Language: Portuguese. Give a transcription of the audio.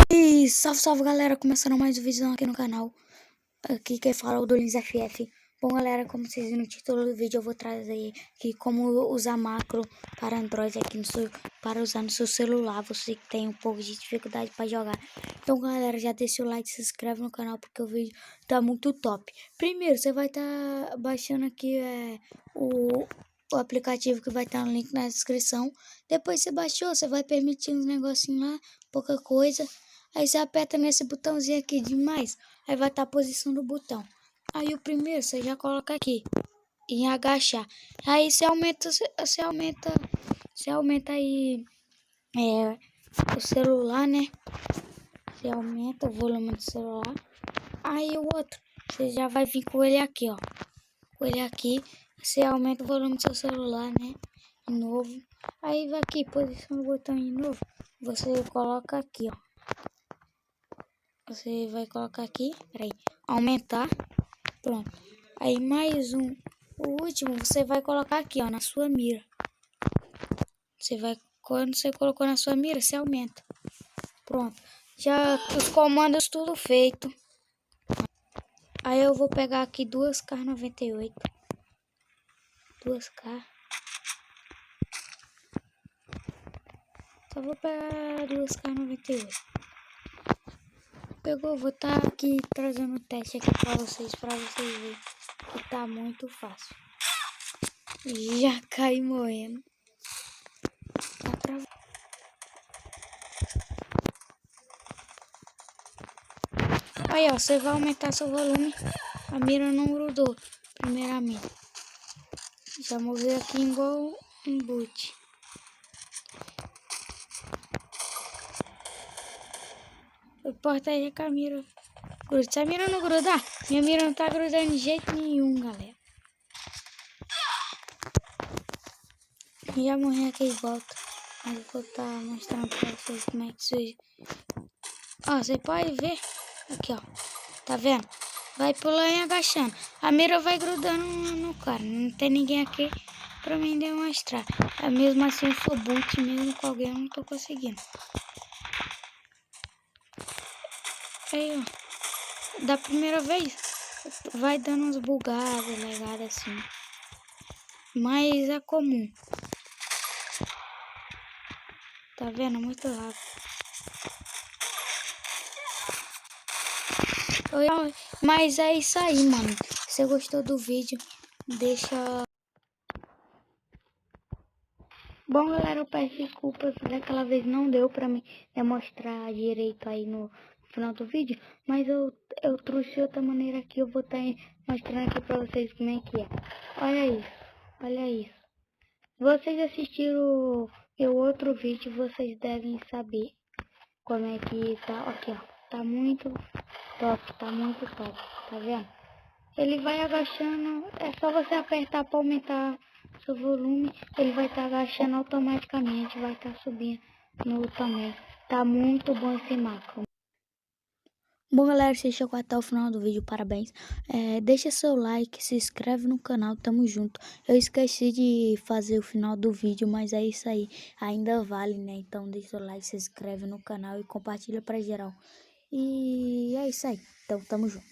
E salve, salve galera, começando mais um vídeo aqui no canal. Aqui quem fala é o Dolins FF. Bom galera, como vocês viram no título do vídeo, eu vou trazer aqui como usar macro para Android aqui para usar no seu celular. Você que tem um pouco de dificuldade para jogar. Então galera, já deixa o like, se inscreve no canal porque o vídeo tá muito top. Primeiro você vai estar baixando aqui o aplicativo que vai estar no link na descrição. Depois você baixou, você vai permitir uns negocinhos lá, pouca coisa. Aí você aperta nesse botãozinho aqui de mais, aí vai estar a posição do botão. Aí o primeiro você já coloca aqui, em agachar. Aí você aumenta aí o celular, né? Você aumenta o volume do celular. Aí o outro, você já vai vir com ele aqui, ó. Com ele aqui, você aumenta o volume do seu celular, né? De novo. Aí vai aqui, posição do botão de novo. Você coloca aqui, ó. Você vai colocar aqui, peraí, aumentar, pronto. Aí mais um, o último você vai colocar aqui, ó, na sua mira. Quando você colocou na sua mira, você aumenta. Pronto, já os comandos tudo feito. Aí eu vou pegar aqui 2K98. 2K. Só vou pegar 2K98. Pegou, vou estar aqui trazendo o teste aqui pra vocês verem que tá muito fácil. Já caí morrendo. Tá travado. Aí ó, você vai aumentar seu volume. A mira não grudou, primeiramente. Já moveu aqui igual um boot. O importante é que a mira gruda. Se a mira não grudar, minha mira não tá grudando de jeito nenhum, galera. Já morri aqui e volta. Mas eu vou estar mostrando pra vocês como é que surge. Ó, você pode ver. Aqui, ó. Tá vendo? Vai pulando e agachando. A mira vai grudando no cara. Não tem ninguém aqui pra mim demonstrar. Mesmo assim eu sou boot, mesmo com alguém eu não tô conseguindo. Aí, ó. Da primeira vez vai dando uns bugadas, legadas assim. Mas é comum. Tá vendo? Muito rápido. Mas é isso aí, mano. Se você gostou do vídeo, deixa... Bom, galera, eu peço desculpas. Daquela vez não deu pra me demonstrar direito aí no final do vídeo. Mas eu trouxe outra maneira aqui. Eu vou estar mostrando aqui pra vocês como é que é. Olha isso. Olha isso. Vocês assistiram o outro vídeo, vocês devem saber como é que tá. Aqui, ó. Tá muito top, tá muito top. Tá vendo? Ele vai agachando, é só você apertar para aumentar seu volume, ele vai estar agachando automaticamente, vai estar subindo no também. Tá muito bom esse macro. Bom galera, você chegou até o final do vídeo, parabéns. Deixa seu like, se inscreve no canal, tamo junto. Eu esqueci de fazer o final do vídeo, mas é isso aí, ainda vale, né? Então deixa seu like, se inscreve no canal e compartilha pra geral. E é isso aí, então tamo junto.